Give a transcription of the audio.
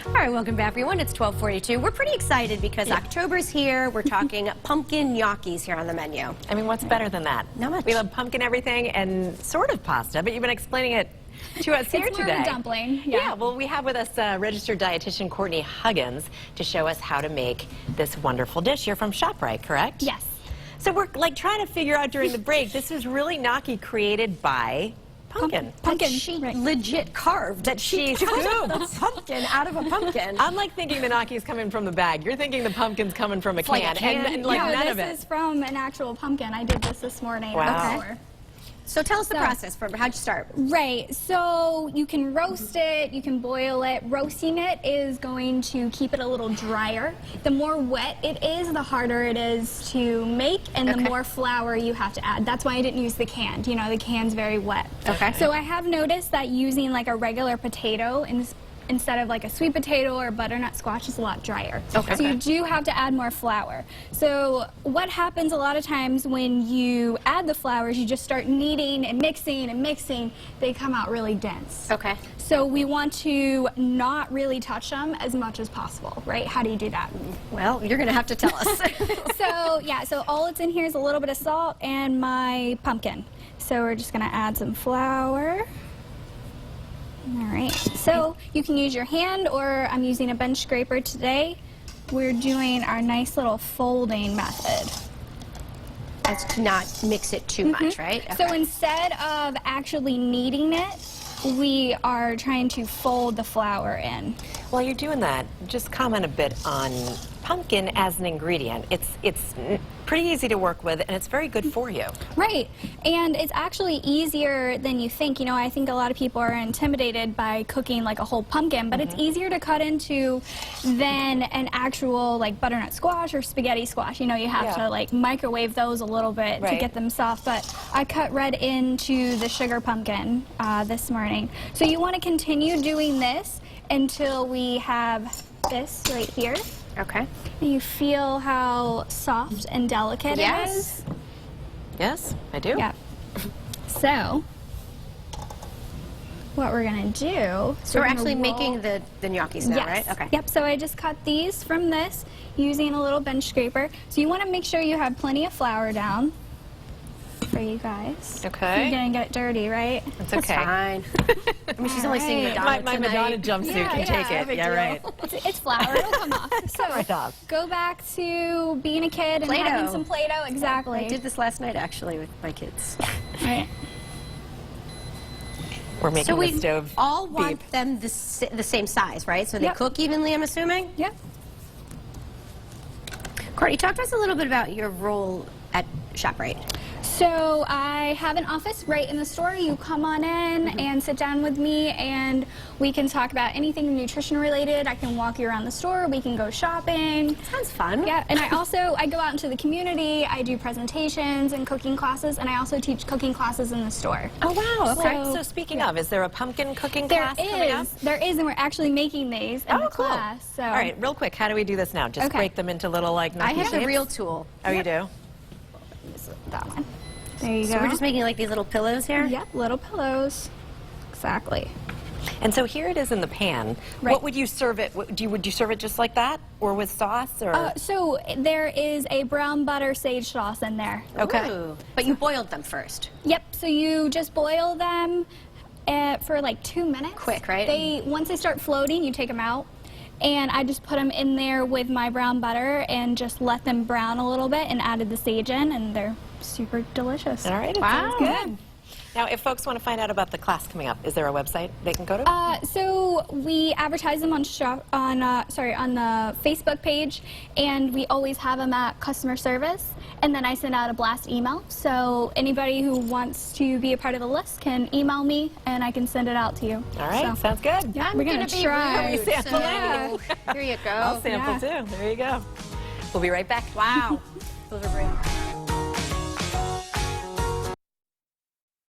All right, welcome back, everyone. It's 12:42. We're pretty excited because October's here. We're talking pumpkin gnocchis here on the menu. I mean, what's better than that? Not much. We love pumpkin everything and sort of pasta, but you've been explaining it to us here It's more today. of a dumpling. Yeah, well, we have with us registered dietitian Courtney Huggins to show us how to make this wonderful dish. You're from ShopRite, correct? Yes. So we're like trying to figure out during the break, this is really gnocchi created by pumpkin. Pumpkin. She legit carved. That she scooped a pumpkin out of a pumpkin. I'm like thinking the gnocchi's coming from the bag. You're thinking the pumpkin's coming from a can. Like a can? And like No, none of it. this is from an actual pumpkin. I did this morning. Wow. Okay. So tell us the process. How'd you start? Right, so you can roast it, you can boil it. Roasting it is going to keep it a little drier. The more wet it is, the harder it is to make, and the more flour you have to add. That's why I didn't use the canned. You know, the can's very wet. Okay. So I have noticed that using like a regular potato instead of like a sweet potato or butternut squash is a lot drier. Okay. So you do have to add more flour. So what happens a lot of times when you add the flour is you just start kneading and mixing, they come out really dense. Okay. So we want to not really touch them as much as possible, right? How do you do that? Well, you're going to have to tell us. So yeah, so all it's in here is a little bit of salt and my pumpkin. So we're just going to add some flour. All right, so you can use your hand, or I'm using a bench scraper today. We're doing our nice little folding method. That's to not mix it too much, right? So instead of actually kneading it, we are trying to fold the flour in. While you're doing that, just comment a bit on pumpkin as an ingredient. It's pretty easy to work with, and it's very good for you. Right, and it's actually easier than you think. You know, I think a lot of people are intimidated by cooking like a whole pumpkin, but it's easier to cut into than an actual like butternut squash or spaghetti squash. You know, you have to like microwave those a little bit to get them soft, but I cut right into the sugar pumpkin this morning. So you want to continue doing this until we have this right here. Okay. And you feel how soft and delicate it is? Yes, I do. Yeah. So, what we're going to do... So we're actually making the gnocchis now, right? Okay. Yep, so I just cut these from this using a little bench scraper. So you want to make sure you have plenty of flour down for you guys. Okay. You're going to get it dirty, right? It's okay. That's fine. I mean, she's only singing Madonna My tonight. Madonna jumpsuit can take it. Yeah, right. It's flour. It'll come off. So Right off. go back to being a kid and having some Play-Doh. Exactly. I did this last night, actually, with my kids. Right. We're making So we the stove all want beep. them the same size, right? So they cook evenly, I'm assuming? Yep. Courtney, talk to us a little bit about your role at ShopRite. So I have an office right in the store. You come on in and sit down with me, and we can talk about anything nutrition related. I can walk you around the store. We can go shopping. Sounds fun. Yeah, and I go out into the community. I do presentations and cooking classes, and I also teach cooking classes in the store. Oh, wow. Okay. So speaking of, is there a pumpkin cooking class coming up? There is, and we're actually making these in the cool. class. So. All right, real quick, how do we do this now? Just break them into little like I gnocchi have the shapes? real tool. Oh, you do? That one. There you go. So we're just making like these little pillows here? Yep, little pillows. Exactly. And so here it is in the pan. Right. What would you serve it? Would you serve it just like that, or with sauce, or? So there is a brown butter sage sauce in there. Okay. Ooh. But you boiled them first. Yep. So you just boil them for like 2 minutes. Quick, right? Once they start floating, you take them out. And I just put them in there with my brown butter and just let them brown a little bit and added the sage in, and they're super delicious. All right. Wow. Sounds good. Now, if folks want to find out about the class coming up, is there a website they can go to? So we advertise them on the Facebook page, and we always have them at customer service. And then I send out a blast email. So anybody who wants to be a part of the list can email me, and I can send it out to you. All right. So, Sounds good. yeah, I'm we're gonna gonna be try. rude, Sample so here you go. I'll sample too. There you go. We'll be right back. Wow. Those are great.